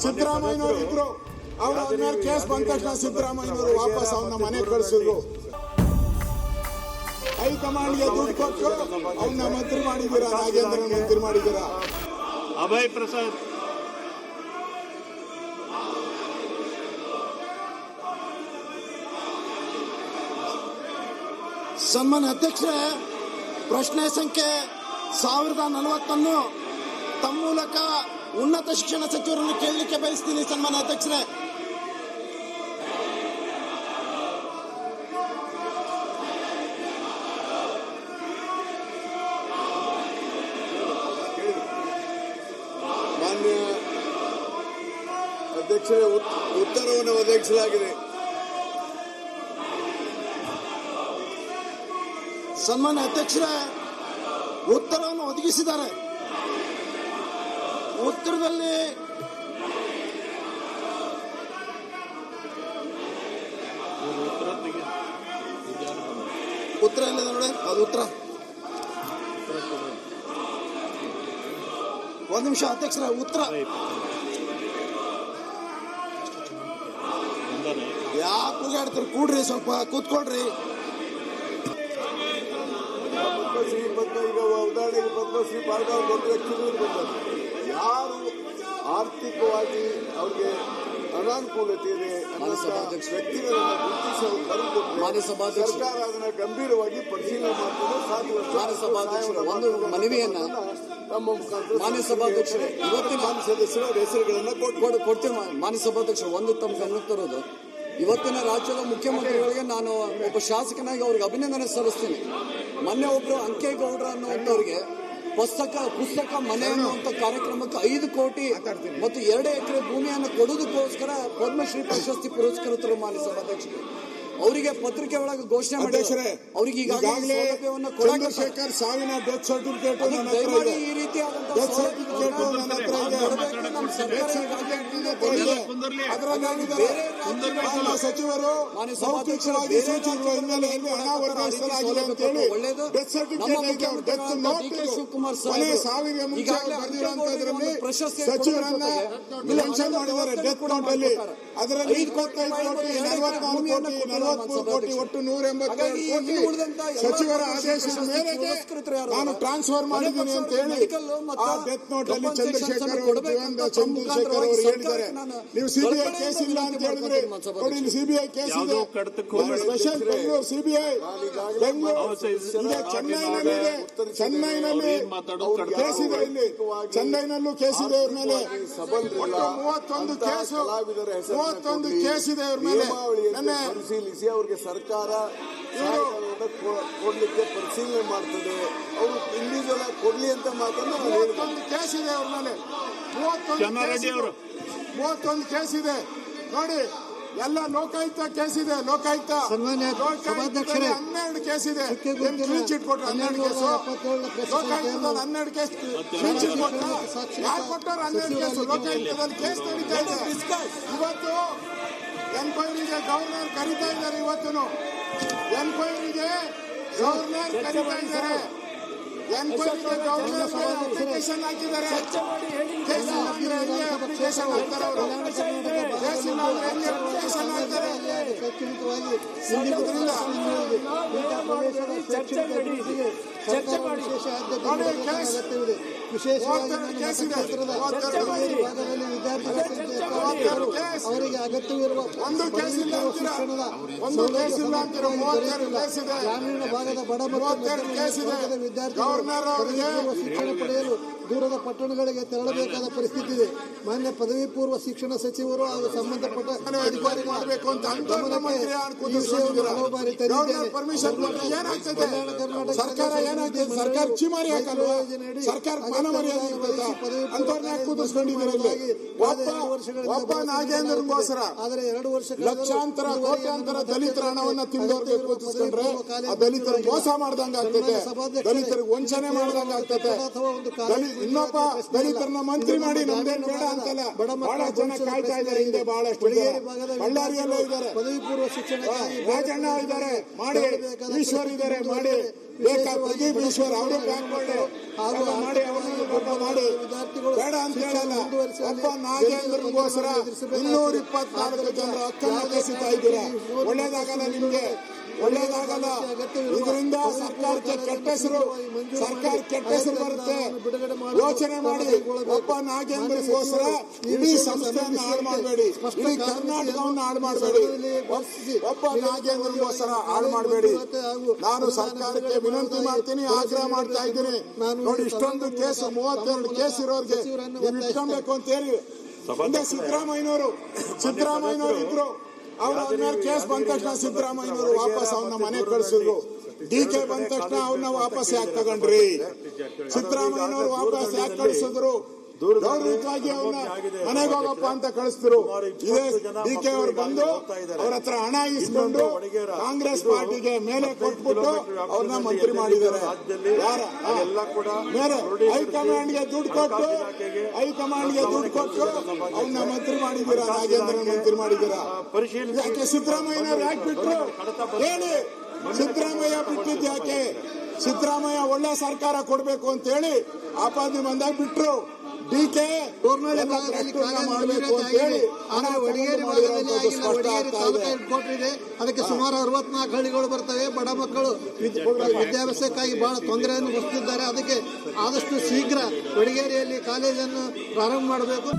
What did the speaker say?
ಸಿದ್ದರಾಮಯ್ಯನವರು ಇದ್ರು. ಅವ್ರ ಮೇಲೆ ಕೇಸ್ ಬಂದ ತಕ್ಷಣ ಸಿದ್ದರಾಮಯ್ಯನವರು ವಾಪಸ್ ಅವನ ಮನೆಗೆ ಕಳಿಸಿದ್ರು. ಹೈಕಮಾಂಡ್ಗೆ ದುಡ್ಡು ಕೊಟ್ಟು ಅವನ್ನ ಮಂತ್ರಿ ಮಾಡಿದ್ದೀರಾ, ನಾಗೇಂದ್ರ ಮಂತ್ರಿ ಮಾಡಿದ್ದೀರಾ. ಅಭಯ್ ಪ್ರಸಾದ್ ಸನ್ಮಾನ್ಯ ಅಧ್ಯಕ್ಷರೇ, ಪ್ರಶ್ನೆ ಸಂಖ್ಯೆ 1040 ತಮ್ಮ ಮೂಲಕ ಉನ್ನತ ಶಿಕ್ಷಣ ಸಚಿವರನ್ನು ಕೇಳಲಿಕ್ಕೆ ಬಯಸ್ತೀನಿ. ಸನ್ಮಾನ್ಯ ಅಧ್ಯಕ್ಷರೇ, ಮಾನ್ಯ ಅಧ್ಯಕ್ಷರೇ, ಉತ್ತರವನ್ನು ಒದಗಿಸಲಾಗಿದೆ. ಸನ್ಮಾನ್ಯ ಅಧ್ಯಕ್ಷರೇ, ಉತ್ತರವನ್ನು ಒದಗಿಸಿದ್ದಾರೆ. ಉತ್ತರದಲ್ಲಿ ಉತ್ತರ ಎಲ್ಲಿದೆ ನೋಡಿ, ಅದು ಉತ್ತರ. ಒಂದು ನಿಮಿಷ ಅಧ್ಯಕ್ಷರೇ, ಉತ್ತರ ಯಾಕೆ ಕೂಗಾಡ್ತಾರೆ? ಕೂಡ್ರಿ, ಸ್ವಲ್ಪ ಕೂತ್ಕೊಳ್ರಿ. ಪದ್ಮಶ್ರೀ ಈಗ ಉದಾಹರಣೆಗೆ ಪದ್ಮಶ್ರೀ ಪಾಲ್ಗಾವ್ ದೊಡ್ಡ ವ್ಯಕ್ತಿಗಳು ಬಂದರು. ಯಾರು ಆರ್ಥಿಕವಾಗಿ ಅವ್ರಿಗೆ ಅನಾನುಕೂಲತೆ ಇದೆ ಅನ್ನೋ ವ್ಯಕ್ತಿಗಳನ್ನು ಗುರುತಿಸಿ ಅವರು ಬರೆದುಕೊಟ್ಟರೆ ಸರ್ಕಾರ ಅದನ್ನು ಗಂಭೀರವಾಗಿ ಪರಿಶೀಲನೆ ಮಾಡ್ತಾರೆ. ಒಂದು ಮನವಿಯನ್ನ ತಮ್ಮ ಮುಖಾಂತರ ಮಾನ್ಯ ಸಭಾಧ್ಯಕ್ಷರೇ, ಇವತ್ತಿನ ಸದಸ್ಯರ ಹೆಸರುಗಳನ್ನು ಕೊಡ್ತೇವೆ. ಮಾನ್ಯ ಸಭಾಧ್ಯಕ್ಷರು, ಒಂದು ತಮ್ಮ ಗಮನಕ್ಕೆ ತರೋದು, ಇವತ್ತಿನ ರಾಜ್ಯದ ಮುಖ್ಯಮಂತ್ರಿಗಳಿಗೆ ನಾನು ಒಬ್ಬ ಶಾಸಕನಾಗಿ ಅವ್ರಿಗೆ ಅಭಿನಂದನೆ ಸಲ್ಲಿಸ್ತೀನಿ. ಮೊನ್ನೆ ಒಬ್ರು ಅಂಕೇಗೌಡರ ಅನ್ನುವಂಥವ್ರಿಗೆ ಪುಸ್ತಕ ಮನೆ ಅನ್ನುವಂಥ ಕಾರ್ಯಕ್ರಮಕ್ಕೆ 5 ಕೋಟಿ ಮತ್ತು 2 ಎಕರೆ ಭೂಮಿಯನ್ನು ಕೊಡುವುದಕ್ಕೋಸ್ಕರ ಪದ್ಮಶ್ರೀ ಪ್ರಶಸ್ತಿ ಪುರಸ್ಕೃತರು. ಮಾನ್ಯ ಸಭಾಧ್ಯಕ್ಷರು, ಅವರಿಗೆ ಪತ್ರಿಕೆ ಒಳಗೆ ಘೋಷಣೆ ಮಾಡಿದ್ದಾರೆ. ಅವರಿಗೆ ಈಗಾಗಲೇ ಚಂದ್ರಶೇಖರ್ ಸಾವಿನ ಡೆತ್ ಸರ್ಟಿಫಿಕೇಟ್ ಈ ರೀತಿಯಾದಂತಹ ಸಚಿವರು ಮೌಖಿಕವಾಗಿ ಸೂಚಿಸಿರುವ ಹಿನ್ನೆಲೆಯಲ್ಲಿ ಹಣ ವರ್ಗಾಯಿಸಲಾಗಿದೆ ಅಂತ ಹೇಳಿ ಡೆತ್ ಸರ್ಟಿಫಿಕೇಟ್ ಶಿವಕುಮಾರ್ ಸಾವಿಗೆ ಮುಂಚೆ ಬರೆದಿರುವಂತದ್ರಲ್ಲಿ ಸಚಿವರನ್ನ ಮೆನ್ಷನ್ ಮಾಡಿದ್ದಾರೆ ಡೆತ್ ನೋಟ್ ಅಲ್ಲಿ. ಅದರಲ್ಲಿ 25 ಕೋಟಿ 44 ಕೋಟಿ 43 ಕೋಟಿ ಒಟ್ಟು 187 ಕೋಟಿ ಸಚಿವರ ಆದೇಶದ ಮೇರೆಗೆ ನಾನು ಟ್ರಾನ್ಸ್ಫರ್ ಮಾಡಿದ್ದೀನಿ ಅಂತ ಹೇಳಿ ಆ ಡೆತ್ ನೋಟ್ ಅಲ್ಲಿ ಚಂದ್ರಶೇಖರ್ ಅವರು ಹೇಳಿದ್ದಾರೆ. ನೀವು ಸಿಬಿಐ ಕೇಸ್ ಇಲ್ಲ ಅಂತ ಹೇಳಿದ್ರೆ ನೋಡಿ, ಇಲ್ಲಿ ಸಿಬಿಐ ಕೇಸ್ ಇದೆ. ಸ್ಪೆಷಲ್ ಬೆಂಗಳೂರು ಸಿಬಿಐ ಬೆಂಗಳೂರು ಚೆನ್ನೈನಲ್ಲಿದೆ. ಚೆನ್ನೈನಲ್ಲಿ ಕೇಸ್ ಇದೆ, ಇಲ್ಲಿ ಚೆನ್ನೈನಲ್ಲೂ ಕೇಸ್ ಇದೆ ಇವ್ರ ಮೇಲೆ. 31 ಕೇಸ್ ಇದೆ ಇವ್ರ ಮೇಲೆ. ಪರಿಶೀಲಿಸಿ ಅವ್ರಿಗೆ ಸರ್ಕಾರ ಕೊಡ್ಲಿಕ್ಕೆ ಪರಿಶೀಲನೆ ಮಾಡ್ತದೆ. ಅವರು ಇಂಡಿವಿಜುವಲ್ ಆಗಿ ಕೊಡ್ಲಿ ಅಂತ ಮಾತನ್ನು 31 ಕೇಸ್ ಇದೆ ಅವ್ರ ಮೇಲೆ. 31 ಕೇಸ್ ಇದೆ ನೋಡಿ. ಎಲ್ಲ ಲೋಕಾಯುಕ್ತ ಕೇಸ್ ಇದೆ. ಲೋಕಾಯುಕ್ತ 12 ಕೇಸ್ ಇದೆ. ಕ್ಲೀನ್ ಚಿಟ್ ಕೊಟ್ಟರು 12 ಕೇಸು. ಲೋಕಾಯುಕ್ತದಲ್ಲಿ 12 ಕೇಸ್ ಕ್ಲೀನ್ ಚಿಟ್ ಕೊಟ್ಟರು. ಯಾರು ಕೊಟ್ಟರು 12 ಕೇಸು? ಲೋಕಾಯುಕ್ತದಲ್ಲಿ ಕೇಸ್ ನಡೀತಾ ಇದೆ. ಇವತ್ತು ಎನ್ಕ್ವೈರಿಗೆ ಗವರ್ನರ್ ಕರೀತಾ ಇದ್ದಾರೆ. ಇವತ್ತು ಎನ್ಕ್ವೈರಿಗೆ ಗವರ್ನರ್ ಕರೀತಾ ಇದ್ದಾರೆ. ಎನ್ಕ್ವೈರಿಗೆ ಗವರ್ನರ್ ಅಪ್ಲಿಕೇಶನ್ ಹಾಕಿದ್ದಾರೆ. ಕೇಸ್ ಇಲ್ಲ ಅಂದ್ರೆ ಎಲ್ಲಿ ಅಪ್ಲಿಕೇಶನ್ ಹಾಕ್ತಾರೆ ಅವರು? ಕೇಸ್ ಇಲ್ಲ ಅಂದ್ರೆ ಎಲ್ಲಿ ಅಪ್ಲಿಕೇಶನ್ ಹಾಕ್ತಾರೆ? ಅವರಿಗೆ ಅಗತ್ಯವಿರುವ ಒಂದು ಕೇಸ್ ಇಲ್ಲ ಅಂತೀರಾ? ಒಂದು ಕೇಸ್ ಇಲ್ಲ ಅಂತೀರಾ? 32 ಕೇಸ್ ಇದೆ. ಗ್ರಾಮೀಣ ಭಾಗದ ಬಡ ಮತ್ತು ವಿದ್ಯಾರ್ಥಿಗಳು ಶಿಕ್ಷಣ ಪಡೆಯಲು ದೂರದ ಪಟ್ಟಣಗಳಿಗೆ ತೆರಳಬೇಕಾದ ಪರಿಸ್ಥಿತಿ ಇದೆ. ಮಾನ್ಯ ಪದವಿ ಪೂರ್ವ ಶಿಕ್ಷಣ ಸಚಿವರು ಹಾಗೂ ಸಂಬಂಧಪಟ್ಟ ಅಧಿಕಾರಿಗಳು ಹಲವು ಬಾರಿ ಸರ್ಕಾರ ಏನಾಗ್ತದೆ? ಸರ್ಕಾರ ಚಿಮಾರಿ ಹಾಕಲ್ವಾ? ಸರ್ಕಾರ ಮಾನ ಮರ್ಯಾದೆ ಒಬ್ಬ ನಾಗೇಂದ್ರಗೋಸ್ಕರ ಆದರೆ 2 ವರ್ಷ ಲಕ್ಷಾಂತರ ಕೋಟ್ಯಾಂತರ ದಲಿತರ ಹಣವನ್ನ ತಿಂದವ್ರಿಗೆ ಕೂತಿಸ್ಕೊಂಡ್ರೆ ಆ ದಲಿತರ ಮೋಸ ಮಾಡ್ದಂಗ ಆಗ್ತದೆ, ದಲಿತರಿಗೆ ವಂಚನೆ ಮಾಡ್ದಂಗ ಆಗ್ತದೆ. ಇನ್ನೊಬ್ಬ ದಲಿತರನ್ನ ಮಂತ್ರಿ ಮಾಡಿ ನಮ್ದೇನ್ ಬೇಡ ಅಂತಲ್ಲ, ಬಹಳ ಜನ ಕಾಯ್ತಾ ಇದ್ದಾರೆ. ಹಿಂದೆ ಬಹಳಷ್ಟು ಬಳ್ಳಾರಿಯಲ್ಲೂ ಇದ್ದಾರೆ, ಪದವಿ ಪೂರ್ವ ಶಿಕ್ಷಣ ರಾಜಣ್ಣ ಇದ್ದಾರೆ ಮಾಡಿ, ಈಶ್ವರ್ ಇದ್ದಾರೆ ಮಾಡಿ. ಬೇಕಾ ಪ್ರದೀಪ್ ಈಶ್ವರ್ ಅವರೇ ಬ್ಯಾಕ್ವರ್ಡ್ ಹಾಗೂ ಮಾಡಿ ಅವ್ರನ್ನ ಮಾಡಿ ವಿದ್ಯಾರ್ಥಿಗಳು ಬೇಡ ಅಂತ ಹೇಳಲ್ಲ. ಒಬ್ಬ ನಾಗೇಂದ್ರಗೋಸ್ಕರ 224 ಜನರ ಹಕ್ಕನ್ನು ಕಸಿತಾ ಇದ್ದೀರಾ. ಒಳ್ಳೇದಾಗಲ್ಲ ನಿಮ್ಗೆ, ಒಳ್ಳೇದಾಗಲ್ಲ. ಇದರಿಂದ ಸರ್ಕಾರಕ್ಕೆ ಕೆಟ್ಟ ಹೆಸರು ಬರುತ್ತೆ. ಯೋಚನೆ ಮಾಡಿ. ಒಬ್ಬ ನಾಗೇಂದ್ರಗೋಸ್ಕರ ಇಡೀ ಸಂಸ್ಥೆಯನ್ನು ಹಾಳು ಮಾಡಬೇಡಿ, ಇಡೀ ಕರ್ನಾಟಕವನ್ನು ಹಾಳು ಮಾಡಬೇಡಿ. ಒಬ್ಬ ನಾಗೇಂದ್ರಗೋಸ್ಕರ ಹಾಳು ಮಾಡಬೇಡಿ. ನಾನು ಸರ್ಕಾರಕ್ಕೆ ವಿನಂತಿ ಮಾಡ್ತೀನಿ, ಆಗ್ರಹ ಮಾಡ್ತಾ ಇದ್ದೀನಿ. ನೋಡಿ, ಇಷ್ಟೊಂದು ಕೇಸ್ 32 ಕೇಸ್ ಇರೋರಿಗೆ ನೀವು ಇಟ್ಕೊಬೇಕು ಅಂತ ಹೇಳಿ ಹಿಂದೆ ಸಿದ್ದರಾಮಯ್ಯನವರು ಇದ್ರು. ಅವ್ರ ಮೇಲೆ ಕೇಸ್ ಬಂದ ತಕ್ಷಣ ಸಿದ್ದರಾಮಯ್ಯನವರು ವಾಪಸ್ ಅವನ್ನ ಮನೆಗೆ ಕಳಿಸಿದ್ರು. ಡಿಕೆ ಬಂದ ತಕ್ಷಣ ಅವನ್ನ ವಾಪಸ್ ಯಾಕೆ ತಗೊಂಡ್ರಿ? ಸಿದ್ದರಾಮಯ್ಯನವರು ವಾಪಸ್ ಯಾಕೆ ಕಳಿಸಿದ್ರು? ಗೌರವವಾಗಿ ಅವನ್ನ ಮನೆಗೆ ಹೋಗಪ್ಪ ಅಂತ ಕಳಿಸಿದ್ರು. ಇದೇ ಡಿಕೆ ಅವರು ಬಂದು ಅವ್ರ ಹತ್ರ ಹಣ ಇಸ್ಕೊಂಡು ಕಾಂಗ್ರೆಸ್ ಪಾರ್ಟಿಗೆ ಮೇಲೆ ಕೊಟ್ಬಿಟ್ಟು ಅವ್ರನ್ನ ಮಂತ್ರಿ ಮಾಡಿದ್ದಾರೆ. ಹೈಕಮಾಂಡ್ಗೆ ದುಡ್ಡು ಕೊಟ್ಟು ಅವ್ರನ್ನ ಮಂತ್ರಿ ಮಾಡಿದ್ದೀರಾ, ನಾಗೇಂದ್ರನ ಮಂತ್ರಿ ಮಾಡಿದ್ದೀರಾ. ಯಾಕೆ ಸಿದ್ದರಾಮಯ್ಯನವ್ರು ಯಾಕೆ ಬಿಟ್ರು ಹೇಳಿ? ಸಿದ್ದರಾಮಯ್ಯ ಬಿಟ್ಟಿದ್ದು ಯಾಕೆ? ಸಿದ್ದರಾಮಯ್ಯ ಒಳ್ಳೆ ಸರ್ಕಾರ ಕೊಡ್ಬೇಕು ಅಂತ ಹೇಳಿ ಆಪಾದನೆ ಬಂದಾಗ ಬಿಟ್ರು. ಡಿಕೆ ಮಾಡಬೇಕು ಅಂತ ಹೇಳಿ ವಡಗೇರಿ ಭಾಗದಲ್ಲಿ ಆಗಿಲ್ಲ. ವಡಗೇರಿ ತಾಲೂಕು ಹೆಡ್ಕ್ವಾರ್ಟರ್ ಇದೆ, ಅದಕ್ಕೆ ಸುಮಾರು 64 ಹಳ್ಳಿಗಳು ಬರ್ತವೆ. ಬಡ ಮಕ್ಕಳು ವಿದ್ಯಾಭ್ಯಾಸಕ್ಕಾಗಿ ಬಹಳ ತೊಂದರೆಯನ್ನು ಹೊತ್ತಿದ್ದಾರೆ. ಅದಕ್ಕೆ ಆದಷ್ಟು ಶೀಘ್ರ ವಡಗೇರಿಯಲ್ಲಿ ಕಾಲೇಜನ್ನು ಪ್ರಾರಂಭ ಮಾಡಬೇಕು.